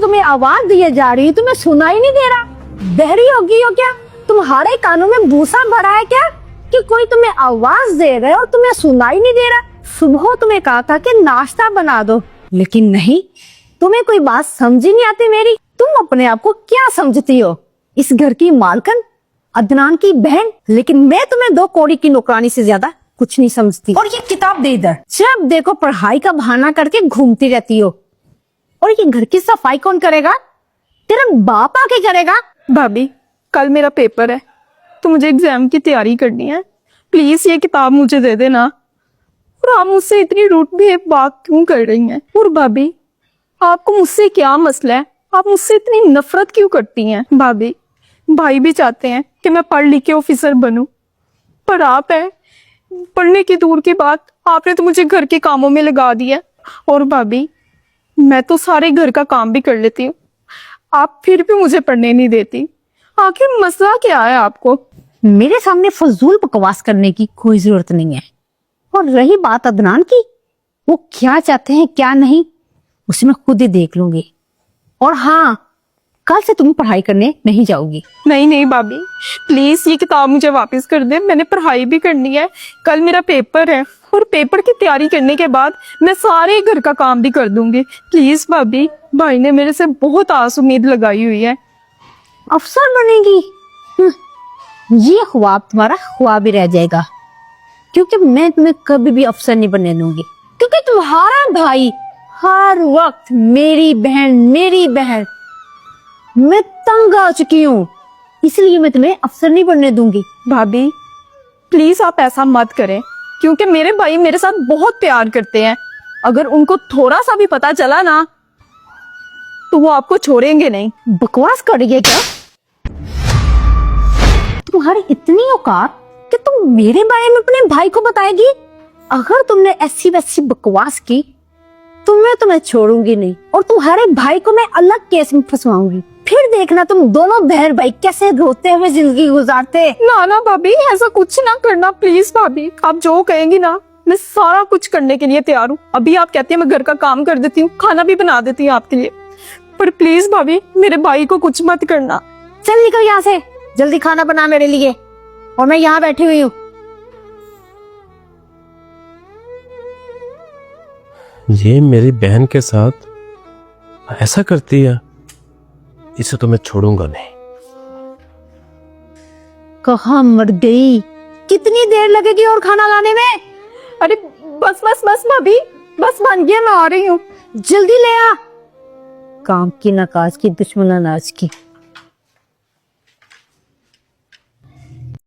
तुम्हें आवाज दिए जा रही है, तुम्हें सुनाई नहीं दे रहा? बहरी हो गई हो क्या? तुम्हारे कानों में भूसा भरा है क्या कि कोई तुम्हें आवाज दे रहे और तुम्हें सुनाई नहीं दे रहा? सुबह तुम्हें कहा था कि नाश्ता बना दो, लेकिन नहीं, तुम्हें कोई बात समझ ही नहीं आती मेरी। तुम अपने आप को क्या समझती हो? इस घर की मालकन, अदनान की बहन, लेकिन मैं तुम्हें 2 कौड़ी की नौकरानी से ज्यादा कुछ नहीं समझती। और ये किताब दे इधर, जब देखो पढ़ाई का बहाना करके घूमती रहती हो। और ये घर की सफाई कौन करेगा? तेरा बाप आके करेगा। भाभी, कल मेरा पेपर है तो मुझे एग्जाम की तैयारी करनी है, प्लीज ये किताब मुझे दे देना। और आप मुझसे इतनी रूट भी बात क्यों कर रही हैं? और भाभी, आपको मुझसे क्या मसला है? आप मुझसे इतनी नफरत क्यों करती हैं? भाभी, भाई भी चाहते हैं कि मैं पढ़ लिख के ऑफिसर बनूं, पर आप है पढ़ने की दूर की बात, आपने तो मुझे घर के कामों में लगा दिया। और भाभी, मैं तो सारे घर का काम भी कर लेती हूँ, आप फिर भी मुझे पढ़ने नहीं देती। आखिर मसला क्या है आपको? मेरे सामने फजूल बकवास करने की कोई जरूरत नहीं है। और रही बात अदनान की, वो क्या चाहते हैं क्या नहीं, उसे मैं खुद ही देख लूंगी। और हाँ, कल से तुम पढ़ाई करने नहीं जाओगी। नहीं नहीं भाभी, प्लीज ये किताब मुझे वापस कर दे, मैंने पढ़ाई भी करनी है, कल मेरा पेपर है और पेपर की तैयारी करने के बाद मैं सारे घर का काम भी कर दूंगी। प्लीज भाभी, भाई ने मेरे से बहुत आस उम्मीद लगाई हुई है। अफसर बनेगी? ये ख्वाब तुम्हारा ख्वाब ही रह जाएगा, क्योंकि मैं तुम्हें कभी भी अफसर नहीं बनने दूंगी। क्योंकि तुम्हारा भाई हर वक्त मेरी बहन, मैं तंग आ चुकी हूँ, इसलिए मैं तुम्हें अफसर नहीं बनने दूंगी। भाभी, प्लीज आप ऐसा मत करें, क्योंकि मेरे भाई मेरे साथ बहुत प्यार करते हैं। अगर उनको थोड़ा सा भी पता चला ना तो वो आपको छोड़ेंगे नहीं। बकवास कर रही है क्या? तुम्हारी इतनी औकात कि तुम मेरे बारे में अपने भाई को बताएगी? अगर तुमने ऐसी वैसी बकवास की तो मैं छोड़ूंगी नहीं, और तुम्हारे भाई को मैं अलग केस में फंसवाऊंगी। फिर देखना तुम दोनों बहन भाई कैसे रोते हुए जिंदगी गुजारते। ना ना भाभी, ऐसा कुछ ना करना प्लीज। भाभी, आप जो कहेंगी ना, मैं सारा कुछ करने के लिए तैयार हूँ। अभी आप कहती हैं मैं घर का काम कर देती हूँ, खाना भी बना देती हूँ आपके लिए, पर प्लीज भाभी मेरे भाई को कुछ मत करना। चल निकल यहाँ से, जल्दी खाना बना मेरे लिए, और मैं यहाँ बैठी हुई हूँ। ये मेरी बहन के साथ ऐसा करती है, इसे तो मैं छोड़ूंगा नहीं। कहाँ मर गई? कितनी देर लगेगी और खाना लाने में? अरे बस बस बस भाभी, बस बन गया, मैं आ रही हूँ। जल्दी ले आ। काम की नकाज की, दुश्मन अनाज की।